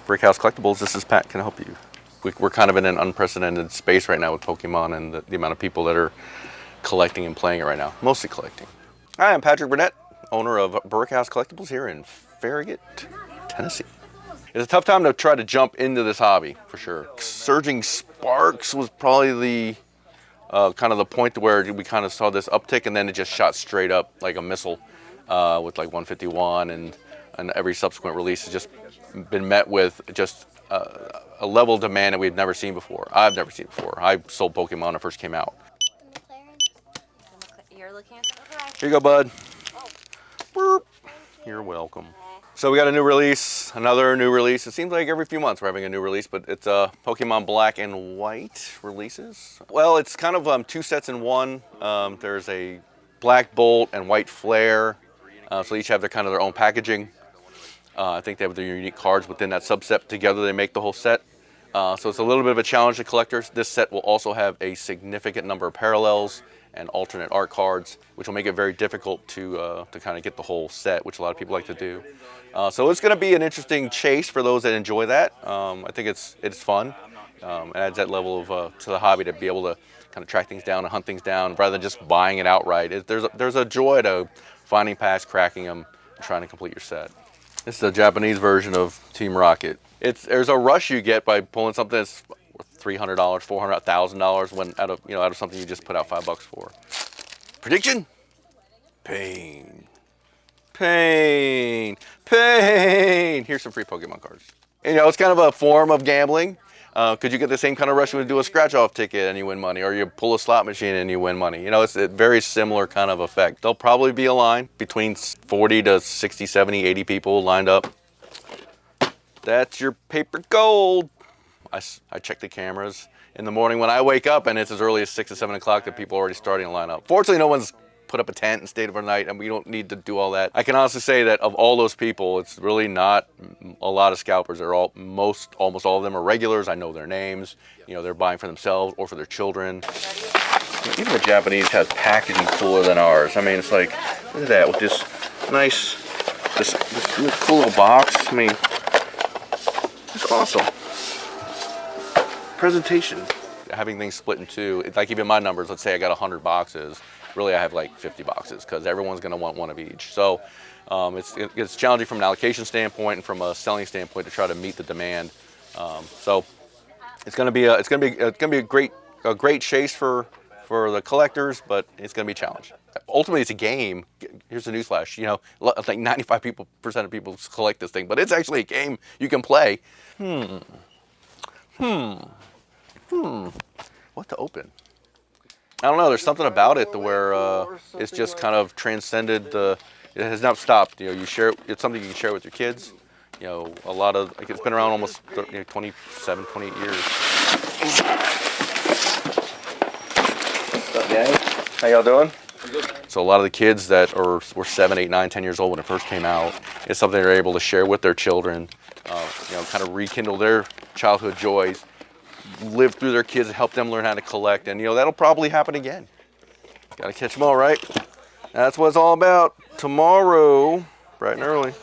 Brickhouse Collectibles, this is Pat. Can I help you? We're kind of in an unprecedented space right now with Pokemon and the amount of people that are collecting and playing it right now. Mostly collecting. Hi, I'm Patrick Burnett, owner of Brickhouse Collectibles here in Farragut, Tennessee. It's a tough time to try to jump into this hobby, for sure. Surging Sparks was probably the kind of the point where we kind of saw this uptick, and then it just shot straight up like a missile with like 151, and every subsequent release has just been met with just a level of demand that we've never seen before. I've never seen before. I sold Pokemon when it first came out. You're looking at the Here you go, bud. Burp. You're welcome. So we got a new release, another new release. It seems like every few months we're having a new release, but it's Pokemon Black and White releases. Well, it's kind of 2 sets in one. There's a Black Bolt and White Flare. So each have their own packaging. I think they have their unique cards within that subset. Together they make the whole set. So it's a little bit of a challenge to collectors. This set will also have a significant number of parallels and alternate art cards, which will make it very difficult to kind of get the whole set, which a lot of people like to do. So it's going to be an interesting chase for those that enjoy that. I think it's fun. It adds that level of to the hobby to be able to kind of track things down and hunt things down rather than just buying it outright. There's a joy to finding packs, cracking them, and trying to complete your set. This is a Japanese version of Team Rocket. There's a rush you get by pulling something that's $300, $400, $1,000 when out of something you just put out $5 for. Prediction? Pain. Pain. Pain. Here's some free Pokemon cards. It's kind of a form of gambling. Could you get the same kind of rush when you do a scratch-off ticket and you win money, or you pull a slot machine and you win money? It's a very similar kind of effect. There'll probably be a line between 40 to 60, 70, 80 people lined up. That's your paper gold. I check the cameras in the morning when I wake up, and it's as early as 6 or 7 o'clock that people are already starting to line up. Fortunately, no one's put up a tent and stayed overnight, and we don't need to do all that. I can honestly say that of all those people, it's really not a lot of scalpers. They're almost all of them are regulars. I know their names. They're buying for themselves or for their children. Even the Japanese has packaging cooler than ours. I mean, it's like, look at that with this nice, this cool little box. I mean, it's awesome. Presentation. Having things split in two, like even my numbers, let's say I got 100 boxes, really I have like 50 boxes because everyone's going to want one of each. So it's challenging from an allocation standpoint and from a selling standpoint to try to meet the demand. So it's going to be a great chase for the collectors, but it's going to be a challenge. Ultimately, it's a game. Here's the newsflash. Like 95% of people collect this thing, but it's actually a game you can play. What to open? I don't know. There's something about it to where it's just kind of transcended it has not stopped. You share it. It's something you can share with your kids. A lot of it's been around almost 27, 28 years. What's up, gang? How y'all doing? So a lot of the kids that were 7, 8, 9, 10 years old when it first came out, it's something they're able to share with their children. Kind of rekindle their childhood joys, live through their kids, help them learn how to collect, and that'll probably happen again. Gotta catch them all, right? That's what it's all about. Tomorrow, bright and early.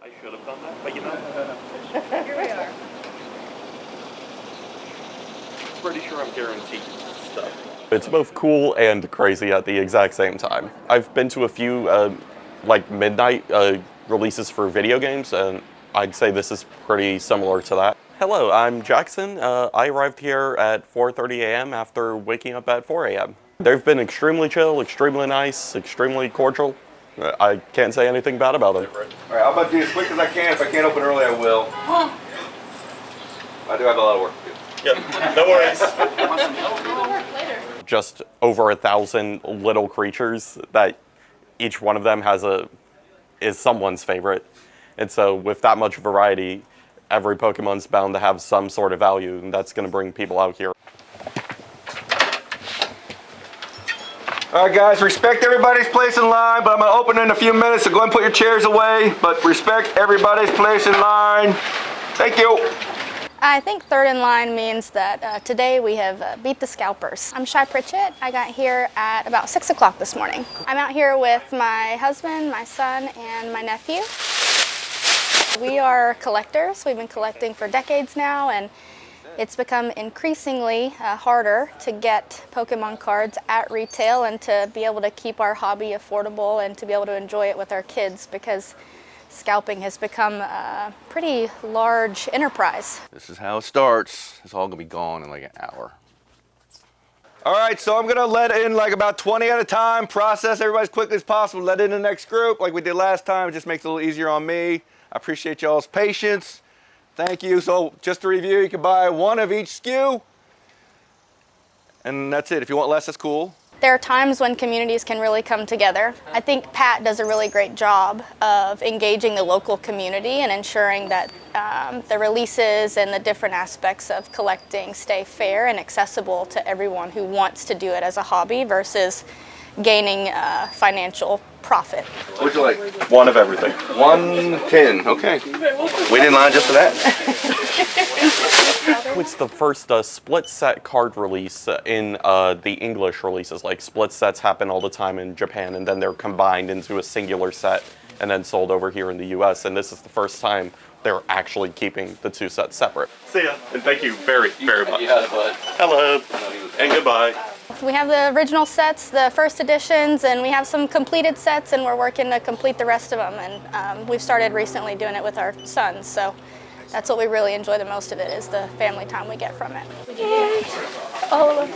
I should have done that, but Here we are. Pretty sure I'm guaranteed stuff. It's both cool and crazy at the exact same time. I've been to a few like midnight releases for video games, and I'd say this is pretty similar to that. Hello, I'm Jackson. I arrived here at 4:30 a.m. after waking up at 4 a.m. They've been extremely chill, extremely nice, extremely cordial. I can't say anything bad about them. All right, I'm about to do as quick as I can. If I can't open early, I will. I do have a lot of work to do. Yep, no worries. Just over 1,000 little creatures that each one of them is someone's favorite. And so with that much variety, every Pokemon's bound to have some sort of value, and that's going to bring people out here. All right, guys, respect everybody's place in line, but I'm going to open in a few minutes, so go ahead and put your chairs away, but respect everybody's place in line. Thank you. I think third in line means that today we have beat the scalpers. I'm Shy Pritchett. I got here at about 6 o'clock this morning. I'm out here with my husband, my son, and my nephew. We are collectors. We've been collecting for decades now, and it's become increasingly harder to get Pokemon cards at retail and to be able to keep our hobby affordable and to be able to enjoy it with our kids, because scalping has become a pretty large enterprise. This is how it starts. It's all gonna be gone in like an hour. All right, so I'm gonna let in like about 20 at a time, process everybody as quickly as possible, let in the next group like we did last time. It just makes it a little easier on me. I appreciate y'all's patience. Thank you. So just to review, you can buy one of each SKU, and that's it. If you want less, that's cool. There are times when communities can really come together. I think Pat does a really great job of engaging the local community and ensuring that the releases and the different aspects of collecting stay fair and accessible to everyone who wants to do it as a hobby versus gaining financial profit. What'd you like? One of everything. 110. Okay. Wait in line just for that. It's the first split set card release in the English releases. Like split sets happen all the time in Japan, and then they're combined into a singular set and then sold over here in the US. And this is the first time they're actually keeping the two sets separate. See ya, and thank you very, very much. Hello, and goodbye. We have the original sets, the first editions, and we have some completed sets, and we're working to complete the rest of them. And we've started recently doing it with our sons, so that's what we really enjoy the most of it, is the family time we get from it. All of them.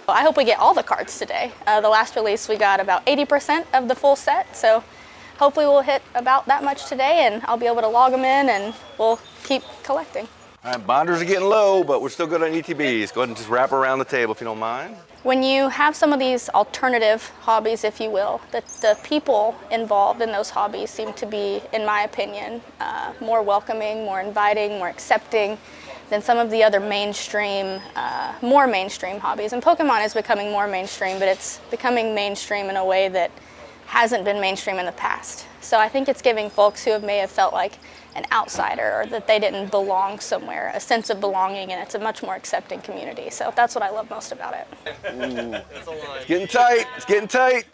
I hope we get all the cards today. The last release we got about 80% of the full set, so hopefully we'll hit about that much today, and I'll be able to log them in, and we'll keep collecting. All right, bonders are getting low, but we're still good on ETBs. Go ahead and just wrap around the table if you don't mind. When you have some of these alternative hobbies, if you will, the people involved in those hobbies seem to be, in my opinion, more welcoming, more inviting, more accepting than some of the other mainstream, more mainstream hobbies. And Pokemon is becoming more mainstream, but it's becoming mainstream in a way that hasn't been mainstream in the past. So I think it's giving folks who may have felt like an outsider or that they didn't belong somewhere a sense of belonging, and it's a much more accepting community. So that's what I love most about it. It's getting tight. It's getting tight.